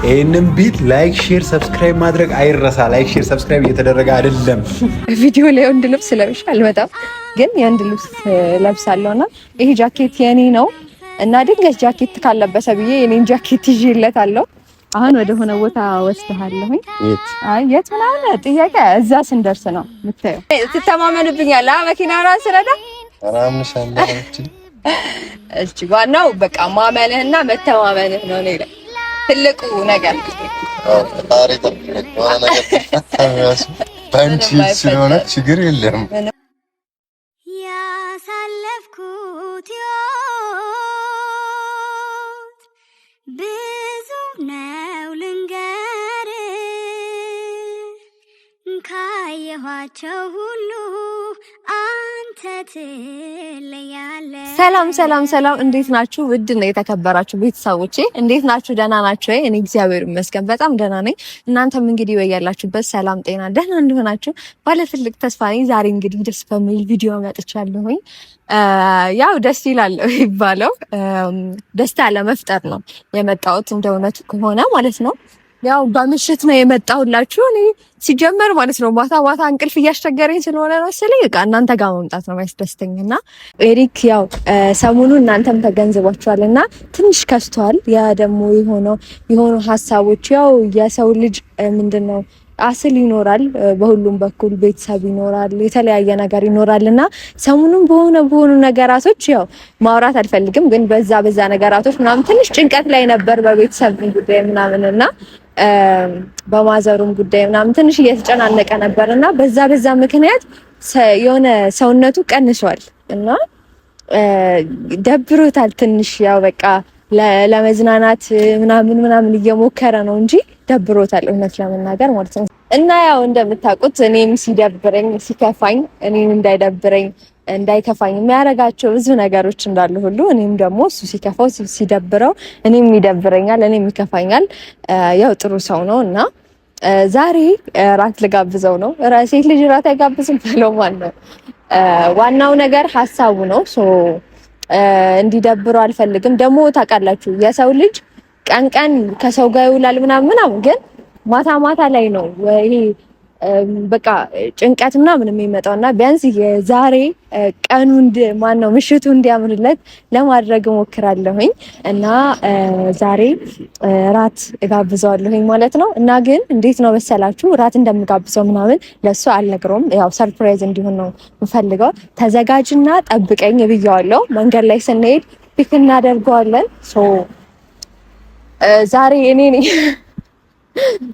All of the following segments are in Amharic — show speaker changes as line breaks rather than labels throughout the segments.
ይሄንን ቢት ላይክ ሼር ሰብስክራይብ ማድረግ አይረሳ። ላይክ ሼር ሰብስክራይብ እየተደረገ አይደለም።
ቪዲዮ ላይ ወንድ ልብስ ለብሼ አልመጣም፣ ግን የወንድ ልብስ ለብሳለሁና ይሄ ጃኬት የኔ ነው እና ድንገት ጃኬት ካለበሰ ብዬ የኔን ጃኬት ይዤለታለሁ። አሁን ወደ ሆነ ቦታ ወስደሃለሁኝ። የት ምናምን ጥያቄ እዛ ስንደርስ ነው የምታየው። ትተማመንብኛለህ? መኪና ራስ ረዳ እሺ፣ ዋናው በቃ ማመንህና መተማመንህ ነው እኔ ላይ ትልቁ ነገር።
ባንቺ ስለሆነ ችግር የለም።
ያሳለፍኩት ብዙ ነው ልንገርህ፣ ካየኋቸው ሁሉ አንተ ትለያለህ።
ሰላም፣ እንዴት ናችሁ? ውድ ነው የተከበራችሁ ቤተሰቦቼ፣ እንዴት ናችሁ? ደህና ናችሁ? እኔ እግዚአብሔር ይመስገን በጣም ደህና ነኝ። እናንተም እንግዲህ በያላችሁበት ሰላም፣ ጤና፣ ደህና እንደሆናችሁ ባለ ትልቅ ተስፋ ነኝ። ዛሬ እንግዲህ ደስ በሚል ቪዲዮ መጥቻለሁኝ። ያው ደስ ይላል ይባለው ደስታ ለመፍጠር ነው የመጣሁት እንደ እውነቱ ከሆነ ማለት ነው። ያው በምሽት ነው የመጣሁላችሁ። እኔ ሲጀመር ማለት ነው ማታ እንቅልፍ እያስቸገረኝ ስለሆነ ነው መሰለኝ በቃ እናንተ ጋር መምጣት ነው የሚያስደስተኝና ኤሪክ ያው ሰሞኑን እናንተም ተገንዝባችኋልና ትንሽ ከስቷል። ያ ደግሞ የሆኑ ሀሳቦች ያው የሰው ልጅ ምንድነው አስል ይኖራል፣ በሁሉም በኩል ቤተሰብ ይኖራል፣ የተለያየ ነገር ይኖራልና ሰሞኑን በሆኑ ነገራቶች ያው ማውራት አልፈልግም፣ ግን በዛ ነገራቶች ምናምን ትንሽ ጭንቀት ላይ ነበር በቤተሰብ ጉዳይ ምናምንና በማዘሩም ጉዳይ ምናምን ትንሽ እየተጨናነቀ ነበርና በዛ ምክንያት የሆነ ሰውነቱ ቀንሷል እና ደብሮታል ትንሽ ያው በቃ ለመዝናናት ምናምን እየሞከረ ነው እንጂ ደብሮታል እውነት ለመናገር ማለት ነው። እና ያው እንደምታውቁት እኔም ሲደብረኝ ሲከፋኝ እኔን እንዳይከፋኝ የሚያደርጋቸው ብዙ ነገሮች እንዳሉ ሁሉ እኔም ደግሞ እሱ ሲከፋው ሲደብረው እኔም ይደብረኛል፣ እኔም ይከፋኛል። ያው ጥሩ ሰው ነው እና ዛሬ ራት ልጋብዘው ነው። ሴት ልጅ ራት አይጋብዝም ብለው ማለት ዋናው ነገር ሀሳቡ ነው። እንዲደብረው አልፈልግም። ደግሞ ታውቃላችሁ የሰው ልጅ ቀን ከሰው ጋር ይውላል ምናምን ግን ማታ ላይ ነው ይሄ በቃ ጭንቀት ምናምን የሚመጣውና ቢያንስ የዛሬ ቀኑ ምሽቱ እንዲያምርለት ለማድረግ እሞክራለሁኝ እና ዛሬ ራት እጋብዘዋለሁኝ ማለት ነው። እና ግን እንዴት ነው መሰላችሁ ራት እንደምጋብዘው ምናምን ለሱ አልነግረውም። ያው ሰርፕራይዝ እንዲሆን ነው የምፈልገው። ተዘጋጅና ጠብቀኝ ብየዋለሁ። መንገድ ላይ ስንሄድ ፒክ እናደርገዋለን። ዛሬ እኔ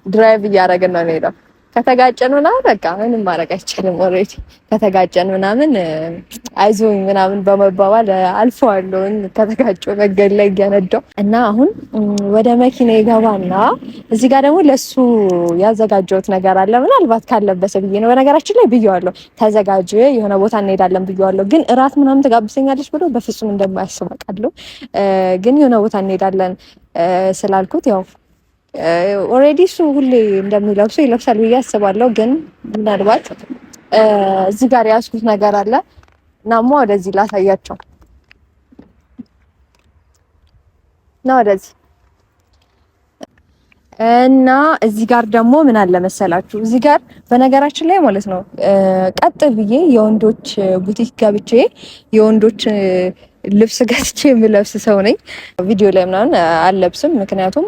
ድራይቭ እያደረግን ነው የምንሄደው። ከተጋጨን ምናምን በቃ ምንም ማድረግ አይቻልም። ኦልሬዲ ከተጋጨን ምናምን አይዞኝ ምናምን በመባባል አልፈዋለሁኝ። ከተጋጨው መንገድ ላይ እያነዳው እና አሁን ወደ መኪና ይገባና እዚህ ጋር ደግሞ ለሱ ያዘጋጀሁት ነገር አለ። ምናልባት ካለበሰ ብዬ ነው። በነገራችን ላይ ብየዋለሁ ተዘጋጅ የሆነ ቦታ እንሄዳለን ብየዋለሁ። ግን እራት ምናምን ትጋብሰኛለች ብሎ በፍጹም እንደማያስብ አውቃለሁ። ግን የሆነ ቦታ እንሄዳለን ስላልኩት ያው ኦሬዲ እሱ ሁሌ እንደሚለብሰው ይለብሳል ብዬ አስባለሁ። ግን ምናልባት እዚህ ጋር ያስኩት ነገር አለ እናማ ወደዚህ ላሳያቸው ነው ወደዚህ እና እዚህ ጋር ደግሞ ምን አለ መሰላችሁ እዚህ ጋር በነገራችን ላይ ማለት ነው ቀጥ ብዬ የወንዶች ቡቲክ ገብቼ የወንዶች ልብስ ገዝቼ የምለብስ ሰው ነኝ። ቪዲዮ ላይ ምናምን አልለብስም፣ ምክንያቱም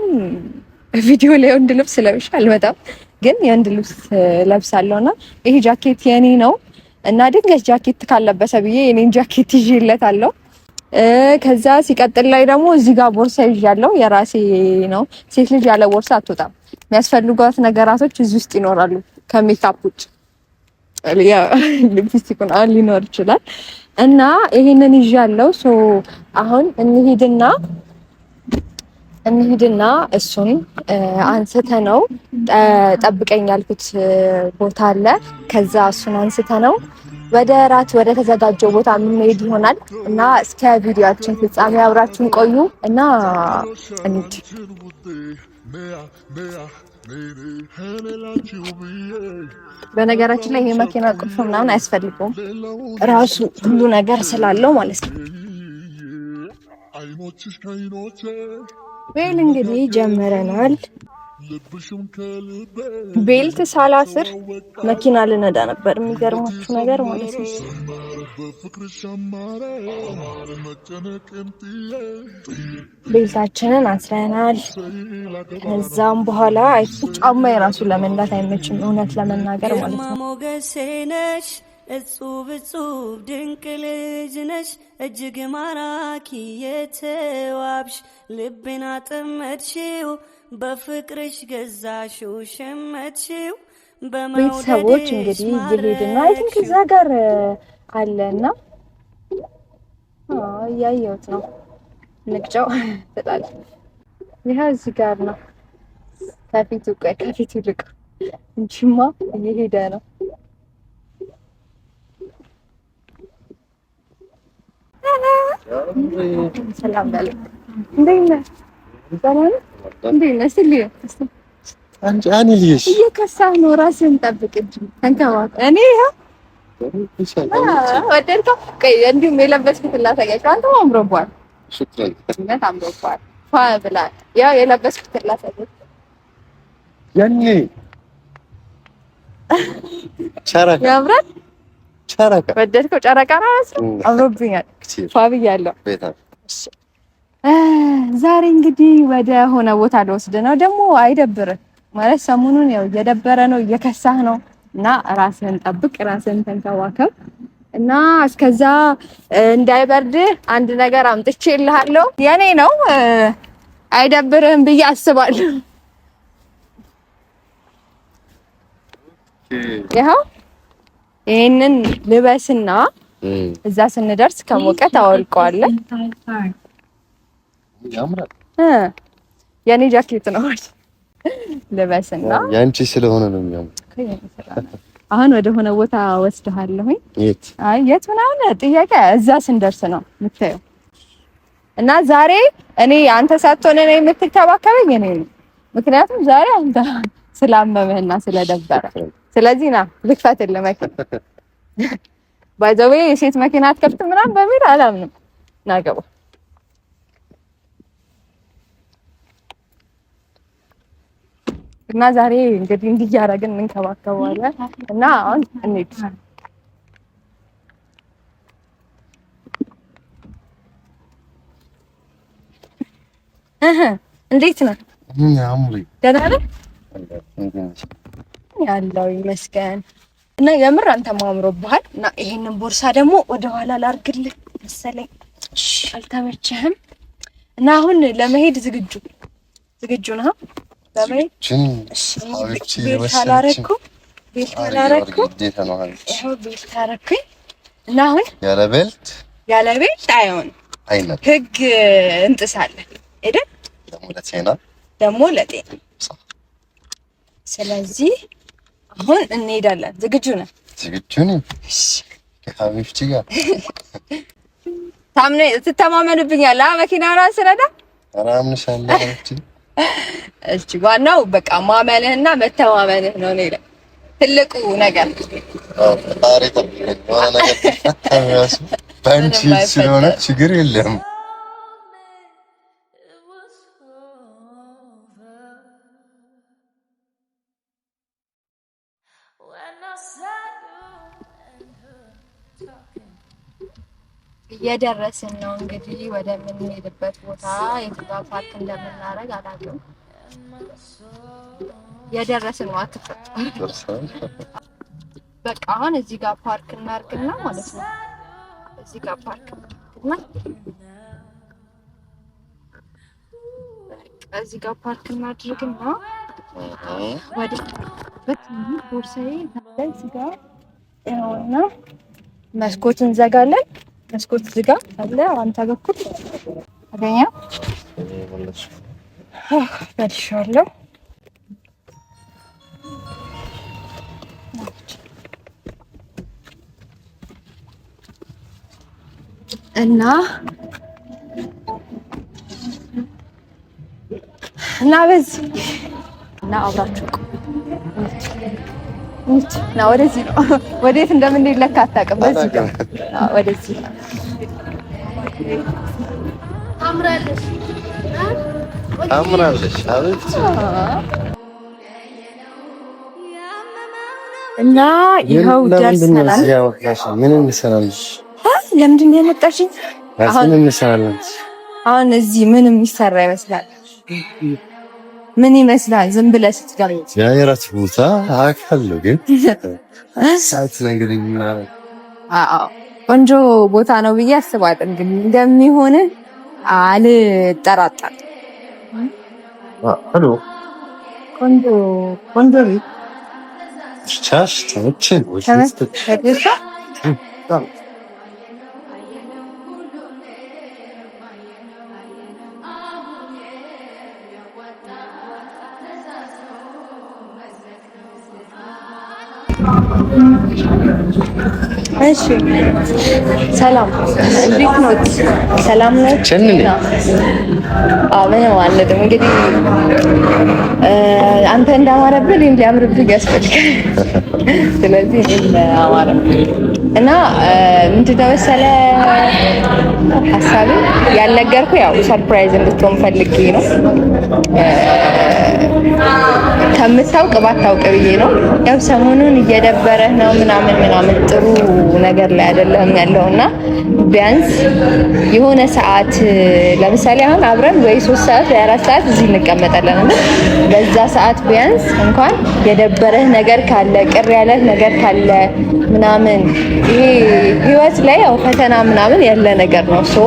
ቪዲዮ ላይ ወንድ ልብስ ለብሼ አልመጣም። ግን የወንድ ልብስ ለብሳለሁና ይሄ ጃኬት የኔ ነው እና ድንገት ጃኬት ካለበሰ ብዬ የኔን ጃኬት ይዤለታለሁ። ከዛ ሲቀጥል ላይ ደግሞ እዚህ ጋር ቦርሳ ይዣለሁ፣ የራሴ ነው። ሴት ልጅ ያለ ቦርሳ አትወጣም። የሚያስፈልጓት ነገራቶች እዚህ ውስጥ ይኖራሉ ከሜካፕ ውጭ። ሊፕስቲክ ሊኖር ይችላል እና ይሄንን ይዣለሁ። አሁን እንሂድና እሱን አንስተነው ጠብቀኝ ያልኩት ቦታ አለ። ከዛ እሱን አንስተነው ወደ ራት ወደ ተዘጋጀው ቦታ የምንሄድ ይሆናል እና እስከ ቪዲዮአችን ፍጻሜ አብራችሁን ቆዩ እና እንሂድ። በነገራችን ላይ ይሄ መኪና ቁልፍ ምናምን አያስፈልገውም፣ ራሱ ሁሉ ነገር ስላለው ማለት ነው። ቤል እንግዲህ ጀምረናል። ቤልት ሳላስር መኪና ልነዳ ነበር። የሚገርማችሁ ነገር ማለት ነው። ቤልታችንን አስረናል። ከዛም በኋላ ጫማ የራሱ ለመንዳት አይመችም፣ እውነት ለመናገር ማለት ነው።
ሞገሴነሽ እጹብ እጹብ ድንቅ ልጅ ነሽ፣ እጅግ ማራኪ የተዋብሽ ልቤን አጠመድሽው፣ በፍቅርሽ ገዛሽው ሸመትሽው።
ቤተሰቦች እንግዲህ እየሄድን ነው። አይ ቲንክ እዛ ጋር አለና እያየሁት ነው። ንቅጫው ትላለች። ይሄ እዚህ ጋር ነው። ከፊቱ ልቅ እንጂማ እየሄደ ነው። ሰላም በል። እንዴት ነህ? ሰላም እንዴት ነህ? ስልዬ
አንቺ ልጅ
እየከሳህ ነው። ራስህን ጠብቅ እንጂ ተንከባከብ። እኔ ወደድከው? እንዲሁም የለበስኩትን ላሳያቸው። አንተም አምሮብሃል። እውነት አምሮብሃል። ብላል። ያው የለበስኩትን ላሳያቸው።
ያኔ ጨረቃ ያምራል። ጨረቃ
ወደድከው? ጨረቃ ነው አምሮብኛል። ብያለሁ። ዛሬ እንግዲህ ወደ ሆነ ቦታ ልወስድ ነው። ደግሞ አይደብርም ማለት ሰሞኑን ያው እየደበረ ነው፣ እየከሳህ ነው እና ራስህን ጠብቅ፣ ራስህን ተንከባከብ እና እስከዛ እንዳይበርድ አንድ ነገር አምጥቼልሃለሁ። የኔ ነው አይደብርህም ብዬ አስባለሁ። ይኸው ይሄንን ልበስና እዛ ስንደርስ ከሞቀ ታወልቀዋለህ።
ያምራል።
የኔ ጃኬት ነው ልበስና
ያንቺ ስለሆነ ነው የሚያምር።
አሁን ወደ ሆነ ቦታ ወስደሃለሁኝ። የት ምናምን ጥያቄ እዛ ስንደርስ ነው የምታየው። እና ዛሬ እኔ አንተ ሳትሆን ነው የምትከባከበኝ እኔ ነው። ምክንያቱም ዛሬ አንተ ስላመመህና ስለደበረ። ስለዚህ ና ልክፈትልህ መኪና ባይዘዌ የሴት መኪና አትከፍትም ምናምን በሚል አላምንም። ናገባ እና ዛሬ እንግዲህ እንዲህ እያደረግን እንከባከበዋለን እና አሁን እንሂድ። እንዴት ነህ? ደህና ነህ? ያለው ይመስገን። እና የምር አንተም አምሮብሃል። እና ይሄንን ቦርሳ ደግሞ ወደ ኋላ ላርግልህ መሰለኝ አልተመቸህም። እና አሁን ለመሄድ ዝግጁ ነህ? ለመሄድ ቤት አላረኩም። እና አሁን ያለ ቤልት አይሆንም። ህግ እንጥሳለን አይደል? ደግሞ ለጤና ስለዚህ አሁን እንሄዳለን። ዝግጁ ነህ?
ዝግጁ ነኝ። ከሀቢብቲ ጋር
ትተማመንብኛለህ? መኪናውን አንስነዳ
አራምንሻለሁ።
እሺ ዋናው በቃ ማመንህና መተማመንህ ነው። እኔ ላይ ትልቁ ነገር
ባንቺ ስለሆነ ችግር የለም።
እየደረስን ነው እንግዲህ ወደምንሄድበት ቦታ። የት ጋር ፓርክ እንደምናደርግ አላውቅም። እየደረስን ነው። አትፈጭ በቃ አሁን እዚህ ጋር ፓርክ እናድርግና ማለት ነው። እዚህ ጋር ፓርክ እናድርግና እዚህ ጋር ፓርክ እናድርግና ወደ ቦርሳዬ እዚህ ጋር ይኸውና መስኮት እንዘጋለን። መስኮት ዝጋ አለ አንተ በኩል አገኘ መልሻለሁ። እና በዚህ እና አብራችሁ እና ወደዚህ ነው። ወዴት እንደምንሄድ ለካ አታውቅም። በዚህ ጋር ወደዚህ አምራለሽ
አምራለሽ ሀቢብቲ
እና ይኸው ደርሰናል።
ምን እንሰራለሽ?
ለምንድን ነው ያመጣሽኝ?
አሁን እንሰራለን።
አሁን እዚህ ምን የሚሰራ ይመስላል? ምን ይመስላል? ዝም ብለህ ስትገባ
ያ የራት ቦታ አካለው ግን ሳት ነገር ይናል።
ቆንጆ ቦታ ነው ብዬ አስባለሁ። እንግዲህ እንደሚሆን አልጠራጠርም።
ሄሎ
ቆንጆ
ቻሽ ተመቸን ወይስ
እሺ ሰላም፣ እንዴት ነው? ሰላም ነው? ምንም አልልም። እንግዲህ አንተ እንዳማረብህ እኔም ሊያምርብህ ያስፈልጋል። ስለዚህ እኔም አማረብህ እና ምንድን ነው መሰለህ ሀሳቤ ያልነገርኩህ ያው ሰርፕራይዝ እንድትሆን ፈልጌ ነው። ከምታውቅ ባታውቅ ብዬ ነው። ያው ሰሞኑን እየደበረህ ነው ምናምን ጥሩ ነገር ላይ አይደለም ያለውና ቢያንስ የሆነ ሰዓት ለምሳሌ አሁን አብረን ወይ 3 ሰዓት ወይ 4 ሰዓት እዚህ እንቀመጣለን እና በዛ ሰዓት ቢያንስ እንኳን የደበረህ ነገር ካለ ቅር ያለህ ነገር ካለ ምናምን ይሄ ህይወት ላይ ያው ፈተና ምናምን ያለ ነገር ነው። ሶ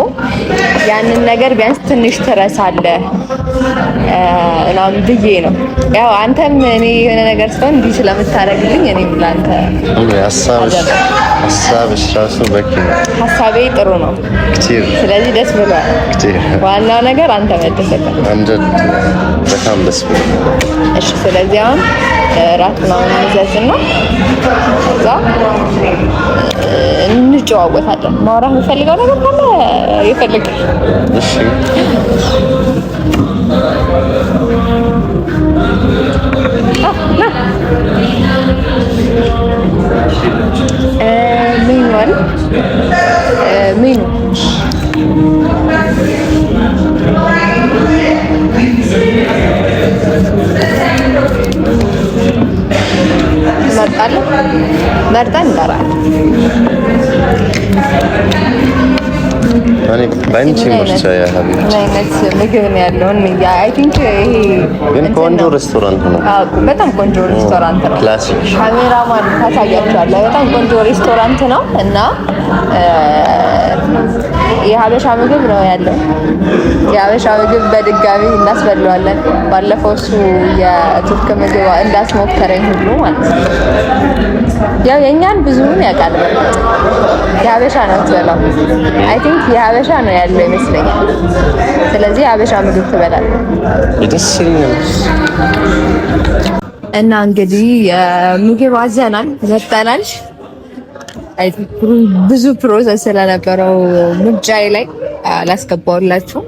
ያንን ነገር ቢያንስ ትንሽ ትረሳለህ ምናምን ብዬ ነው። ያው አንተም እኔ የሆነ ነገር ስለሆነ እንዲህ ስለምታደርግልኝ እኔም ላንተ
ሀሳብሽ ራሱ በቂ ነው። ሀሳቤ
ጥሩ ነው። ስለዚህ ደስ ብሏል። ዋናው ነገር አንተ መደሰት ነው።
በጣም ደስ ብሏል።
እሺ ስለዚህ አሁን ራት ምናምን እንዘዝና ከዛ እንጨዋወታለን። ማውራት የምፈልገው ነገር ካለ ይፈልጋል።
እሺ
ሜኑ መርጠን እንጠራለን።
በአንቺ ምርጫ ያ ሀቢብ
ምን አይነት ምግብ ነው ያለውን አይ ቲንክ ይሄ
ግን ቆንጆ ሬስቶራንት ነው።
በጣም ቆንጆ ሬስቶራንት ነው።
ክላሲክ
ካሜራማን ታሳያቸዋለህ። በጣም ቆንጆ ሬስቶራንት ነው እና የሀበሻ ምግብ ነው ያለው። የሀበሻ ምግብ በድጋሚ እናስበለዋለን። ባለፈው እሱ የቱርክ ምግብ እንዳስሞከረኝ ሁሉ ማለት ነው። ያው የኛን ብዙውን ያውቃል። የሀበሻ ነው ትበላው። አይ ቲንክ የሀበሻ ነው ያለው ይመስለኛል። ስለዚህ የሀበሻ ምግብ ትበላለህ።
ደስ ይላል።
እና እንግዲህ ምግብ አዘናል መጥተናል። አይ ቲንክ ብዙ ፕሮሰስ ስለነበረው ምርጫዬ ላይ አላስገባሁላችሁ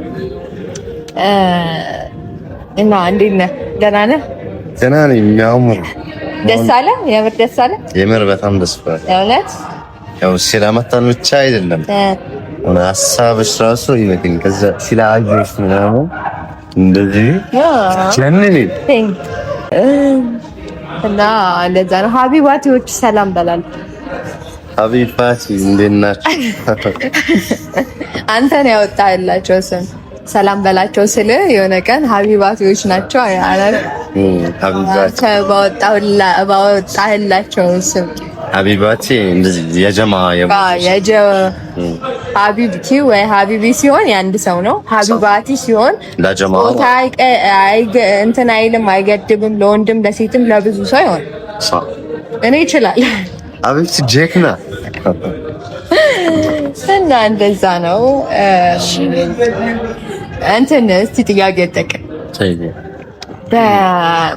እና እንዴት ነህ? ደህና ነህ?
ደህና ነኝ።
ደስ አለ? የምር ደስ አለ?
የምር በጣም ደስ ብሏል።
እውነት
ያው ስለመጣን ብቻ አይደለም ሀሳብሽ ራሱ ይመጣኝ ከዛ ስላየሽ ምናምን እንደዚህ ጀነኔ
እና እንደዛ ነው። ሀቢባቲዎች ሰላም በላል።
ሀቢባቲ እንዴት ናችሁ?
አንተ ነው ያወጣህላቸው ስም ሰላም በላቸው ስል የሆነ ቀን ሀቢባቲዎች ናቸው አላል።
ሀቢባቲ
ባወጣህላቸው ስም
ሀቢባቲ እንደዚህ የጀማ
ሀቢብቲ ወይ ሀቢቢ ሲሆን የአንድ ሰው ነው። ሀቢባቲ ሲሆን
ለጀማ
ቦታ እንትን አይልም፣ አይገድብም። ለወንድም ለሴትም ለብዙ ሰው ይሆን። እኔ ይችላል።
አቤት ጀክና
እና እንደዛ ነው። እንትን እስቲ ጥያቄ ጠቅ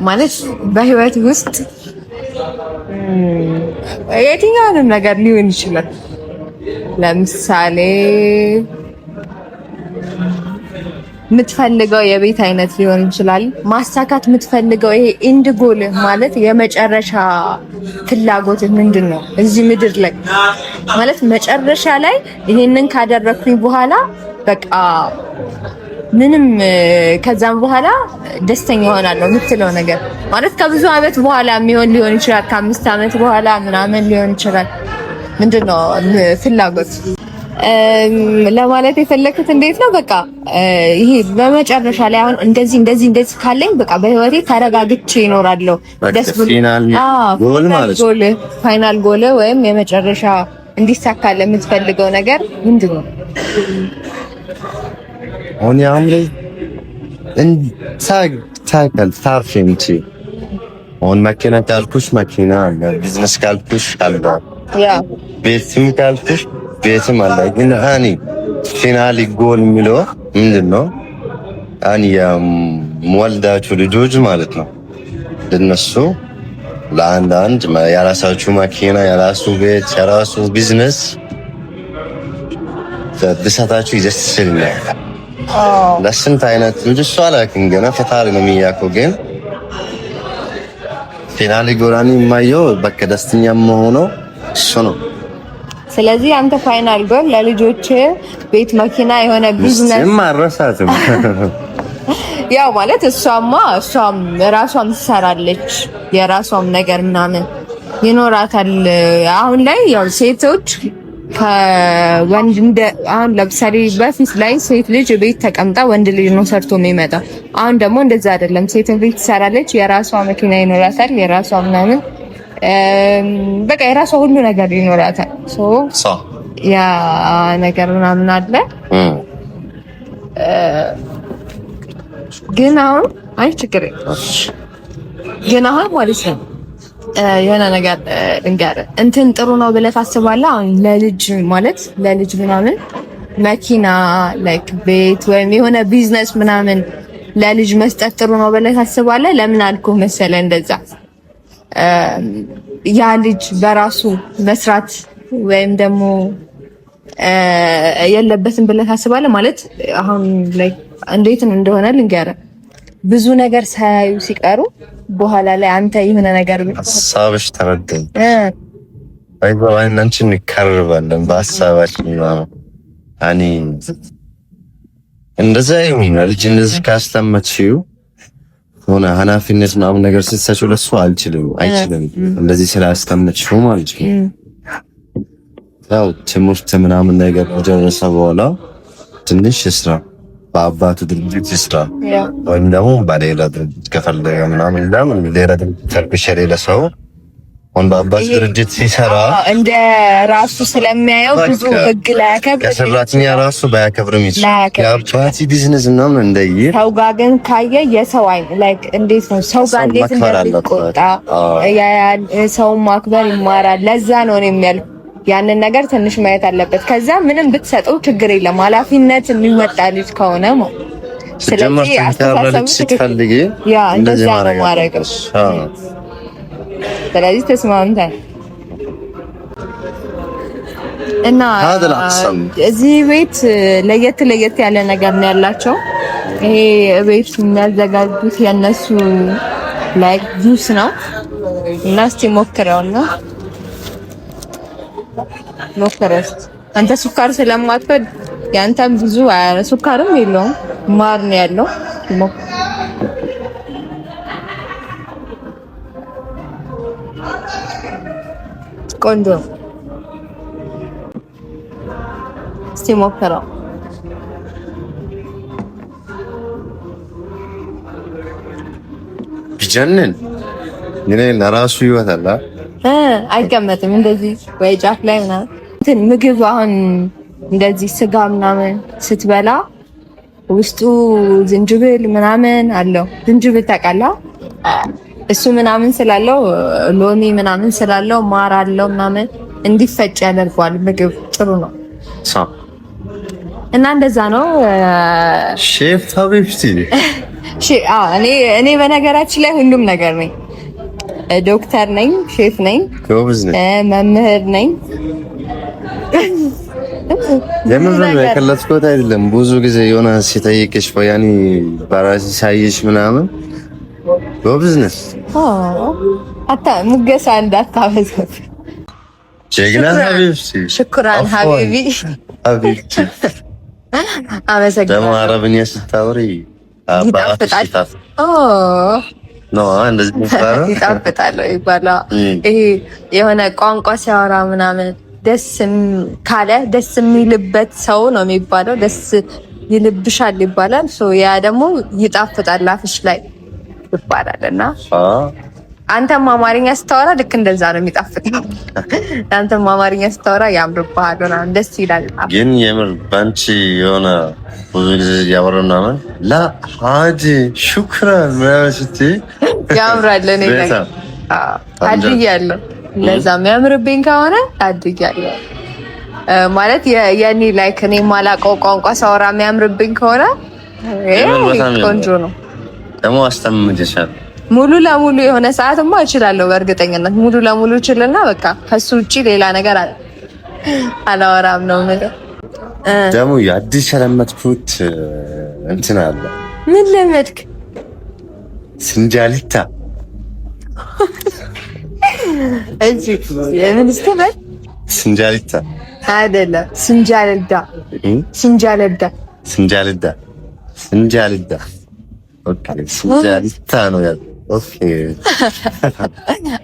ማለት በህይወት ውስጥ የትኛውንም ነገር ሊሆን ይችላል። ለምሳሌ የምትፈልገው የቤት አይነት ሊሆን ይችላል። ማሳካት የምትፈልገው ይሄ ኢንድ ጎል ማለት የመጨረሻ ፍላጎት ምንድን ነው? እዚህ ምድር ላይ ማለት መጨረሻ ላይ ይሄንን ካደረኩኝ በኋላ በቃ ምንም ከዛም በኋላ ደስተኛ ሆናለሁ የምትለው ነገር ማለት ከብዙ አመት በኋላ ሊሆን ይችላል፣ ከ5 አመት በኋላ ምናምን ሊሆን ይችላል። ምንድነው ፍላጎት ለማለት የፈለኩት እንዴት ነው በቃ ይሄ በመጨረሻ ላይ አሁን እንደዚህ ካለኝ በቃ በህይወቴ ተረጋግቼ እኖራለሁ። ደስ ብሎ ጎል ማለት ፋይናል ጎል ወይም የመጨረሻ እንዲሳካል የምትፈልገው ነገር ምንድነው?
አሁን ያምሬ ታርፊምቲ አሁን መኪና ካልኩሽ መኪና አለ፣ ቢዝነስ ካልኩሽ አለ፣ ቤትም ካልኩሽ ቤትም አለ። ግን አኒ ፊናሊ ጎል የሚለው ምንድነው? አኒ የምወልዳችሁ ልጆች ማለት ነው ለነሱ ለአንዳንድ የራሳችሁ መኪና፣ የራሱ ቤት፣ የራሱ ቢዝነስ ብሰጣችሁ ይደስልኛል። ለስንት አይነት ልጅ አላውቅም፣ ገና ፈጣሪ ነው የሚያውቀው። ግን ፊናሊ ጎራኒ የማየው በቃ ደስተኛ መሆነው እሱ ነው።
ስለዚህ አንተ ፋይናል ጎል ለልጆች ቤት፣ መኪና፣ የሆነ ቢዝነስ ማረሳትም ያው ማለት እሷም ራሷም ትሰራለች የራሷም ነገር ምናምን ይኖራታል። አሁን ላይ ያው ሴቶች ከወንድ አሁን ለምሳሌ በፊት ላይ ሴት ልጅ ቤት ተቀምጣ ወንድ ልጅ ነው ሰርቶ የሚመጣው። አሁን ደግሞ እንደዛ አይደለም። ሴት ቤት ትሰራለች፣ የራሷ መኪና ይኖራታል፣ የራሷ ምናምን በቃ የራሷ ሁሉ ነገር ይኖራታል። ያ ነገር ምናምን አለ። ግን አሁን አይ ችግር ግን አሁን ማለት ነው የሆነ ነገር እንጋር እንትን ጥሩ ነው ብለህ ታስባለህ? አሁን ለልጅ ምናምን መኪና ላይክ ቤት ወይም የሆነ ቢዝነስ ምናምን ለልጅ መስጠት ጥሩ ነው ብለህ ታስባለህ? ለምን አልኩህ መሰለህ እንደዛ ያ ልጅ በራሱ መስራት ወይም ደግሞ የለበትም ብለህ ታስባለህ? ማለት አሁን ላይክ እንዴት እንደሆነ ልንገርህ። ብዙ ነገር ሳያዩ ሲቀሩ በኋላ ላይ አንተ የሆነ ነገር
ሀሳብሽ ተረዳኝ አይባባናችን እንከርባለን በሀሳባችን ነው። አኒ እንደዛ ይሁን ልጅ እንደዚህ ካስተማችው ሆነ ኃላፊነት ምናምን ነገር ስትሰጪው ለሱ አይችልም እንደዚህ ስላስተማችው ማለት ነው። ያው ትምህርት ምናምን ነገር ደረሰ በኋላ ትንሽ ስራ በአባቱ ድርጅት ይስራ ወይም ደግሞ በሌላ ድርጅት ከፈለገ ምናምን ለምን ሌላ ድርጅት ተርክሸሪ ለሰው ወን በአባቱ ድርጅት ሲሰራ
እንደ ራሱ ስለሚያየው ብዙ ህግ ላያከብር
ከሰራተኛ ራሱ ባያከብርም ይችላል። የአባቱ ቢዝነስ ምናምን እንደየ
ሰው ጋር ግን ካየ የሰው አይን ላይክ እንዴት ነው ሰው ጋር እንዴት እንደሚቆጣ ያያል። ሰው ማክበር ይማራል። ለዛ ነው የሚያል ያንን ነገር ትንሽ ማየት አለበት። ከዛ ምንም ብትሰጠው ችግር የለም ኃላፊነት የሚወጣ ልጅ ከሆነ ነው። ስለዚህ አስተሳሰብ ስትፈልጊ ያ እንደዛ ማድረግ ስለዚህ ተስማምተን እና እዚህ ቤት ለየት ያለ ነገር ነው ያላቸው። ይሄ ቤት የሚያዘጋጁት የነሱ ላይክ ጁስ ነው እና እስቲ ሞክረውና ሞክረስ አንተ ሱካር ስለማትወድ ያንተም ብዙ ሱካርም የለውም ማር ነው ያለው። ቆንጆ እስቲ ሞክረው።
ቢጀነን ግን ለራሱ ይወጣላ
አይቀመጥም እንደዚህ ወይ ጫፍ ላይ ምናምን እንትን ምግብ አሁን እንደዚህ ስጋ ምናምን ስትበላ ውስጡ ዝንጅብል ምናምን አለው። ዝንጅብል ታውቃለህ? እሱ ምናምን ስላለው ሎሚ ምናምን ስላለው ማር አለው ምናምን እንዲፈጭ ያደርገዋል። ምግብ ጥሩ ነው እና እንደዛ ነው።
ሼፍ ሀቢብቲ
እኔ በነገራችን ላይ ሁሉም ነገር ነኝ። ዶክተር ነኝ፣ ሼፍ ነኝ፣ መምህር ነኝ።
የምንዘው የከለስኮት አይደለም። ብዙ ጊዜ የሆነ ሲጠይቅሽ ያኒ ባራሲ ሳይሽ ምናምን በቢዝነስ
አታ ሙገሳ እንዳታበዛ።
ጀግና ሀቢብቲ
ሽኩራን ሀቢቢ አመሰግናለሁ።
ደግሞ አረብኛ ስታወሪ
ይጣፍጣል። ይጣፍጣል ይባላል። ይሄ የሆነ ቋንቋ ሲያወራ ምናምን ደስ ካለ ደስ የሚልበት ሰው ነው የሚባለው። ደስ ይልብሻል ይባላል። ያ ደግሞ ይጣፍጣል አፍሽ ላይ ይባላል እና አንተም አማርኛ ስታወራ ልክ እንደዛ ነው የሚጣፍጠው። አንተም አማርኛ ስታወራ ያምርብሃል ምናምን ደስ ይላል።
ግን የምር ባንቺ የሆነ ብዙ ጊዜ እያወራን ምናምን ሀጂ ሹክራን ምናምን ስትይ
ያምራል። እኔ ታድያለሁ። ለዛ የሚያምርብኝ ከሆነ ታድያለሁ ማለት የኔ ላይክ እኔ የማላውቀው ቋንቋ ሳወራ የሚያምርብኝ ከሆነ ቆንጆ ነው።
ደግሞ አስተምምልሻለሁ
ሙሉ ለሙሉ የሆነ ሰዓትማ እችላለሁ። በእርግጠኝነት ሙሉ ለሙሉ እችልና በቃ ከሱ ውጪ ሌላ ነገር አላወራም ነው ነገር።
ደግሞ የአዲስ ለመድኩት እንትን አለ።
ምን ለመድክ?
ስንጃሊታ
እጂ የምን ስትበል?
ስንጃሊታ
አይደለም፣ ስንጃልዳ ስንጃልዳ
ስንጃልዳ ስንጃልዳ። ኦኬ ስንጃሊታ ነው ያለው። ኦኬ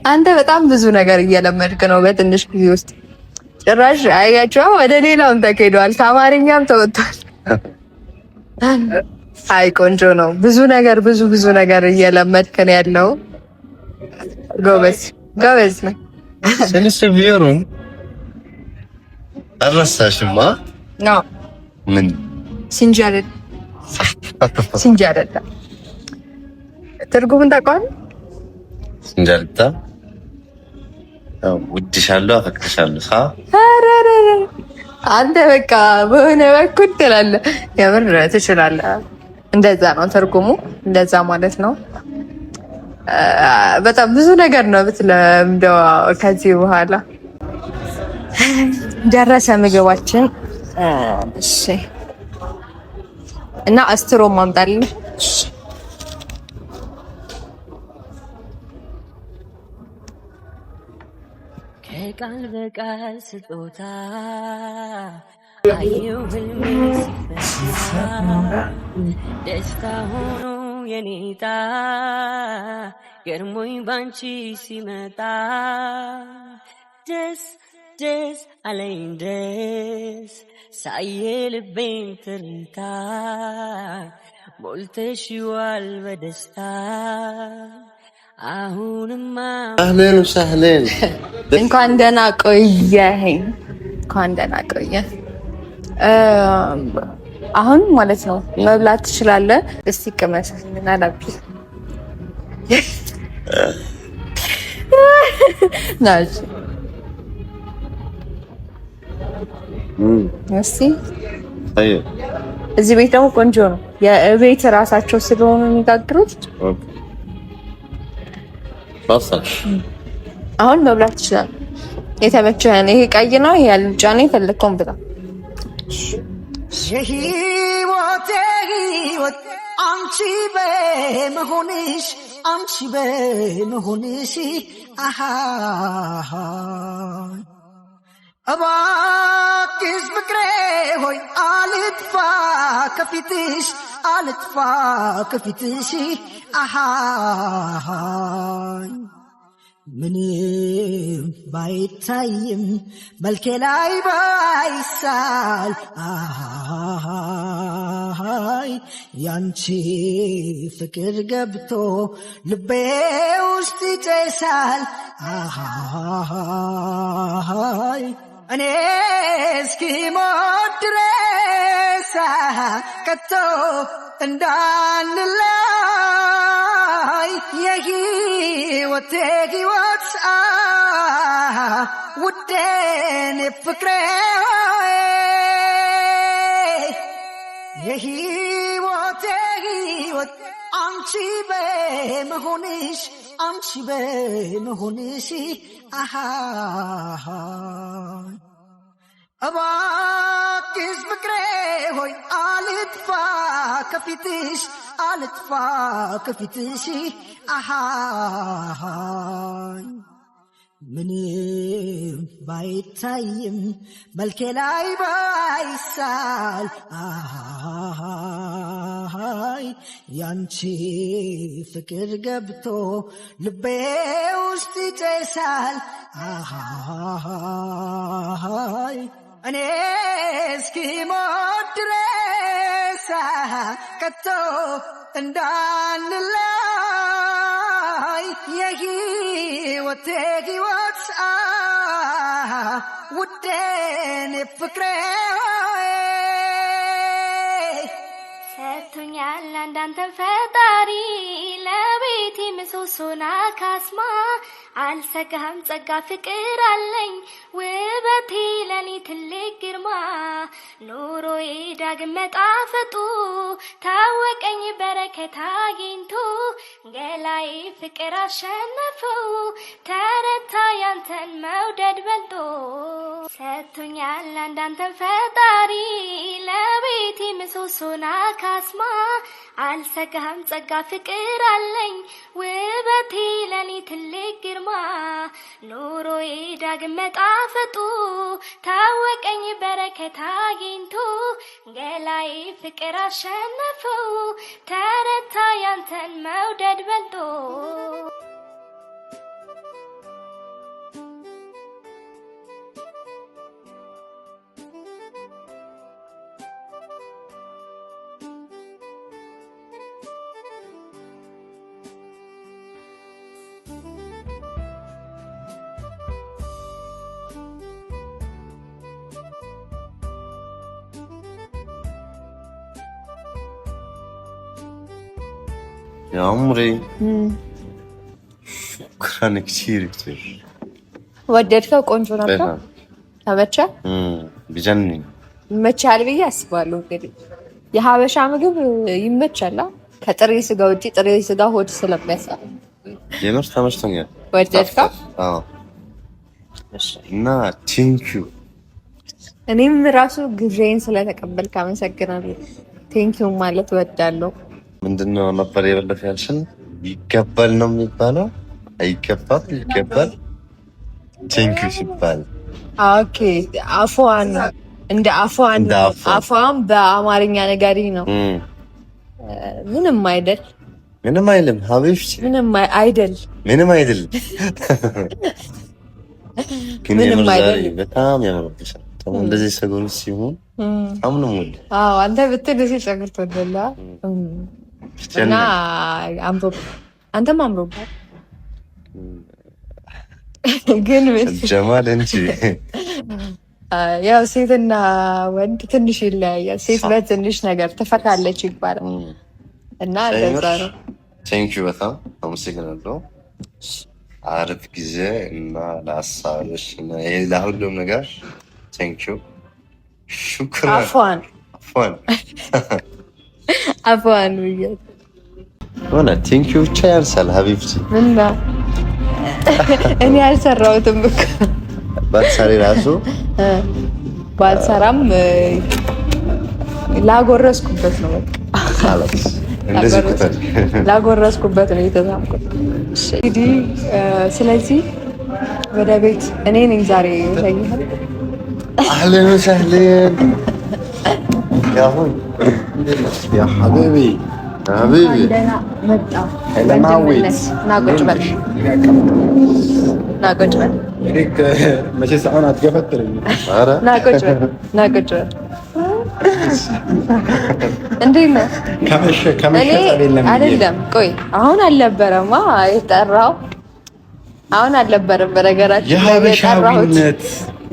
አንተ በጣም ብዙ ነገር እየለመድክ ነው በትንሽ ጊዜ ውስጥ። ጭራሽ አያቸው ወደ ሌላውም ተኬዷል፣ ከአማርኛም ተወጥቷል። አይ ቆንጆ ነው። ብዙ ነገር እየለመድክ ነው ያለው። ጎበዝ ነው።
ስንስ ቢሆንም አረሳሽማ
ነው
ምን
ሲንጃልዳ ትርጉሙን ታውቀዋለህ?
ስንጃልዳ ውድሻለሁ፣ አፈቅርሻለሁ።
አንተ በቃ በሆነ በኩል ትላለህ። የምር ትችላለህ። እንደዛ ነው ትርጉሙ፣ እንደዛ ማለት ነው። በጣም ብዙ ነገር ነው ብትለምደው ከዚህ በኋላ። ደረሰ ምግባችን። እሺ እና አስትሮ ማምጣልኝ።
ከቃል በቃል ስጦታ አየሁ ህልሜ ሲፈታ ደስታ ሆኖ የኔታ ገርሞኝ ባንቺ ሲመጣ ደስ ደስ አለኝ ደስ ሳየ ልቤን ትርታ ሞልተሽዋል በደስታ አሁንማ
አህለን ወሰህለን።
እንኳን ደህና ቆየኸኝ። እንኳን ደህና ቆየህ። አሁን ማለት ነው መብላት ትችላለህ። እስቲ ቅመስ እናላብኝ ናች እስቲ። እዚህ ቤት ደግሞ ቆንጆ ነው። የቤት እራሳቸው ስለሆኑ የሚጋግሩት። አሁን መብላት ትችላለህ። የተመቸህን። ይሄ ቀይ ነው፣ ይሄ አልጫ ነው። የፈለግከውን ብላ።
የህይወቴ ህይወት አንቺ በመሆንሽ አንቺ በመሆንሽ እባክሽ ፍቅሬ ሆይ አልጥፋ ከፊትሽ አልጥፋ ከፊትሽ ምንም ባይታይም መልኬ ላይ ባይሳል ያንቺ ፍቅር ገብቶ ልቤ ውስጥ ይጨሳል። እኔ እስኪሞት ድረስ ከቶ እንዳንለይ የህይወቴ ህይወት ውዴን ፍቅሬ የህይወቴ ህይወት አንቺ በመሆንሽ አንቺ በመሆንሽ እባክሽ ፍቅሬ ሆይ አልጥፋ ከፊትሽ አልጥፋ ከፊትሽ ምንም ባይታይም መልኬ ላይ ባይሳል ያንቺ ፍቅር ገብቶ ልቤ ውስጥ ይጨሳል እኔ እስኪሞት ድረስ ከቶ እንዳንለይ የሕይወቴ ሕይወት ውዴን ፍቅሬ
ሰጥቶኛል አንዳንተን ፈጣሪ ለቤቴ ምሰሶና ካስማ አልሰጋም ጸጋ ፍቅር አለኝ ውበቴ ለኔ ትልቅ ግርማ ኑሮዬ ዳግም መጣፈጡ ታወቀኝ በረከት አግኝቶ ገላዬ ፍቅር አሸነፈው ተረታ ያንተን መውደድ በልጦ ሰጥቶኛል አንዳንተን ፈጣሪ ለቤቴ ምሰሶና ካስማ አልሰጋም ጸጋ ፍቅር አለኝ ውበቴ ለኔ ትልቅ ግርማ ኑሮዬ ዳግም መጣፈጡ ታወቀኝ በረከት አግኝቶ ገላዬ ፍቅር አሸነፈው ተረታ ያንተን መውደድ በልጦ
يا عمري شكرا كثير كثير
ወደድከው? ቆንጆ ነበር። ተመቸ?
بجنن
ይመቻል ብዬ አስባለሁ። እንግዲህ የሀበሻ ምግብ ይመቻል ከጥሬ ስጋ ውጪ። ጥሬ ስጋ ሆድ ስለሚያሳው
የምር ተመችቶኛል።
ወደድከው?
አዎ። እና ቴንኪው።
እኔም ራሱ ግብዣዬን ስለተቀበልክ አመሰግናለሁ። ቴንኪው ማለት ወዳለሁ።
ምንድነው ነበር የበለፈ ያልሽን? ይገባል ነው የሚባለው? አይገባም? ይገባል። ቴንኪው ሲባል
ኦኬ። አፏን እንደ አፏን አፏን በአማርኛ ነገሪ ነው። ምንም አይደል?
ምንም አይልም። ሀቢብቲ
ምንም አይደል?
ምንም አይደል?
ምንም አይደል?
በጣም ያምርብሻል። እንደዚህ ሰጎን ሲሆን አምንም ወል
አንተ ብትል እዚህ ጸጉር ተወደላ እና አንተም አምሮባል ግን
ጀማል እንጂ
ያው ሴትና ወንድ ትንሽ ይለያያል። ሴት በትንሽ ነገር ትፈታለች ይባላል እና ለዛ ነው።
ቴንኪው በጣም አመሰግናለሁ። አሪፍ ጊዜ እና ለሀሳብሽ እና ለሁሉም ነገር ቴንኪው። ሹክራን።
አፏን ብያለሁ።
ሆነ ቴንኪው ብቻ ያንሳል ሀቢብቲ።
እና እኔ አልሰራሁትም እኮ
ባትሰሪ ራሱ
ባልሰራም ላጎረስኩበት ነው በቃ
እንደዚህ ቁጥር
ላጎረስኩበት ነው የተዛምኩት። እንግዲህ ስለዚህ ወደ ቤት እኔ ነኝ ዛሬ ተይሃል።
አህለን ወሰህለን يا حبيبي
ደህና መጣ። ናቁጭ በል
መቼ ሰዓት አትገፈትርኝ።
ናቁጭ በል እንዴት ነው? አይደለም ቆይ አሁን አልነበረማ የጠራው። አሁን አልነበረም በነገራችን
የሀበሻዊነት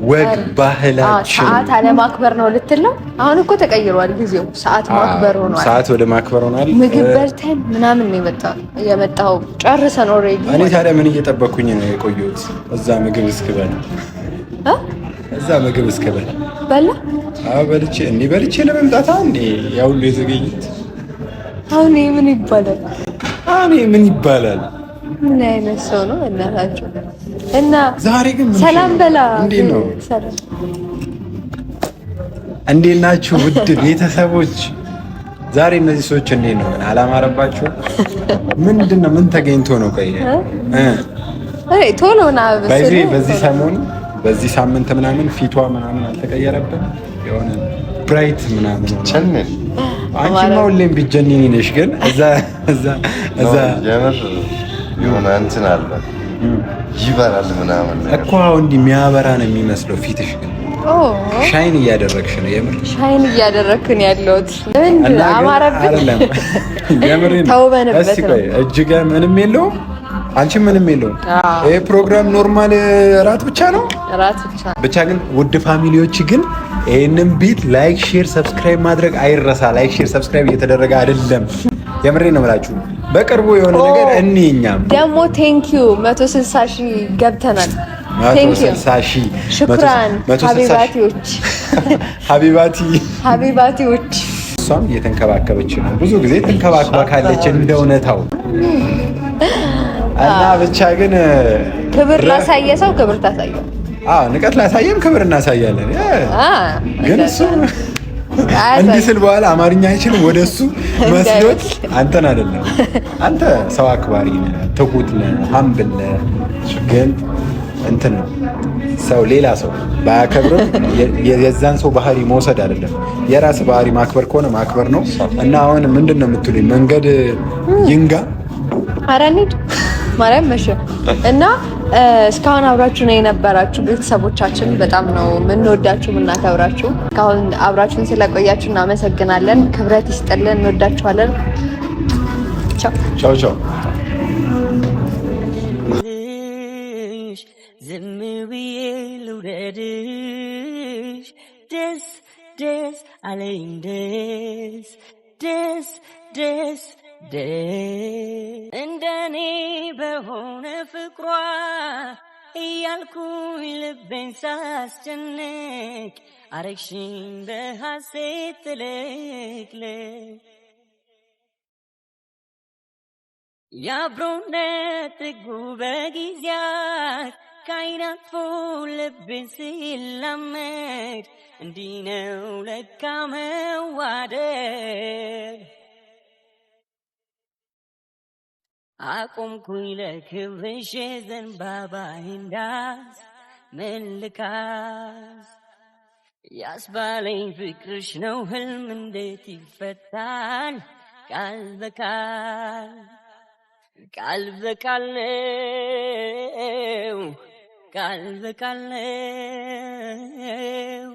ወግ ባህላችን
ሰዓት አለማክበር ነው ልትል ነው? አሁን እኮ ተቀይሯል ጊዜው። ሰዓት ማክበር ሆኗል።
ሰዓት ወደ ማክበር ሆኗል።
ምግብ በልተን ምናምን ነው የመጣው ጨርሰን ኦልሬዲ።
እኔ ታዲያ ምን እየጠበኩኝ ነው የቆየሁት? እዛ ምግብ እስክበላ በላ። አዎ በልቼ ለመምጣት እንዴ ያው ሁሉ የዘገየሁት።
አሁን ምን ይባላል? ምን አይነት ሰው ነው እናታችሁ? እና
ዛሬ ግን
ሰላም በላ።
እንዴት ነው? እንዴት ናችሁ ውድ ቤተሰቦች? ዛሬ እነዚህ ሰዎች እንዴት ነው? አላማረባችሁ? ምንድነው? ምን ተገኝቶ ነው? ቆይ
ቶሎ ና
በዚህ ሳምንት ምናምን ፊቷ ምናምን አልተቀየረብን የሆነ ብራይት ምናምን
ቸነን
አንቺማ ሁሌም ቢጀኒኒ ነሽ ግን እዛ
የምር የሆነ እንትን አለ ይበራል ምናምን
እኮ እንዲህ የሚያበራ ነው የሚመስለው ፊትሽ ግን ሻይን እያደረግሽ ነው የምር
ሻይን እያደረግን ያለውት እንዴ አማረብኝ
አይደለም የምር
ተውበንበት ነው
እጅጋ ምንም የለውም አንቺ ምንም የለውም ይሄ ፕሮግራም ኖርማል ራት ብቻ ነው ብቻ ግን ውድ ፋሚሊዎች ግን ይሄንን ቢት ላይክ ሼር ሰብስክራይብ ማድረግ አይረሳ ላይክ ሼር ሰብስክራይብ እየተደረገ አይደለም የምሬ ነው የምላችሁ በቅርቡ የሆነ ነገር እኛም
ደግሞ ቴንኪዩ 160,000 ገብተናል
160,000
ሽክራን ሀቢባቲዎች
እሷም እየተንከባከበች ነው ብዙ ጊዜ ተንከባክባ ካለች እንደ እውነታው እና ብቻ ግን
ክብር ላሳየ ሰው ክብር ታሳየው
ንቀት ላሳየም ክብር እናሳያለን ግን እሱ እንዲህ ስል በኋላ አማርኛ አይችልም ወደሱ መስሎት አንተን አይደለም አንተ ሰው አክባሪ ነህ ትሁት ነህ ሀምብል ነህ ግን እንትን ነው ሰው ሌላ ሰው ባያከብርም የዛን ሰው ባህሪ መውሰድ አይደለም የራስ ባህሪ ማክበር ከሆነ ማክበር ነው እና አሁን ምንድነው የምትሉኝ መንገድ ይንጋ
አራኒድ ማርያም መሸ እና እስካሁን አብራችሁ ነው የነበራችሁ ቤተሰቦቻችን በጣም ነው የምንወዳችሁ የምናከብራችሁ እስካሁን አብራችሁን ስለቆያችሁ እናመሰግናለን ክብረት ይስጥልን እንወዳችኋለን
ቻው
ዝም ብዬ ልውደድሽ ደስ አለኝ ደስ እንደኔ በሆነ ፍቅሯ እያልኩኝ ልቤን ሳስጨንቅ አረግሽኝ በሐሴት ትልቅልቅ የአብሮነት ጥጉ በጊዜያት ከዓይናት ልቤን ሲላመድ እንዲህ ነው ለካ መዋደድ አቆምኩኝ ለክብርሽ ዘንባባዬን እንዳስ መልካስ ያስባለኝ ፍቅርሽ ነው ህልም እንዴት ይፈታል ቃል በቃል ነው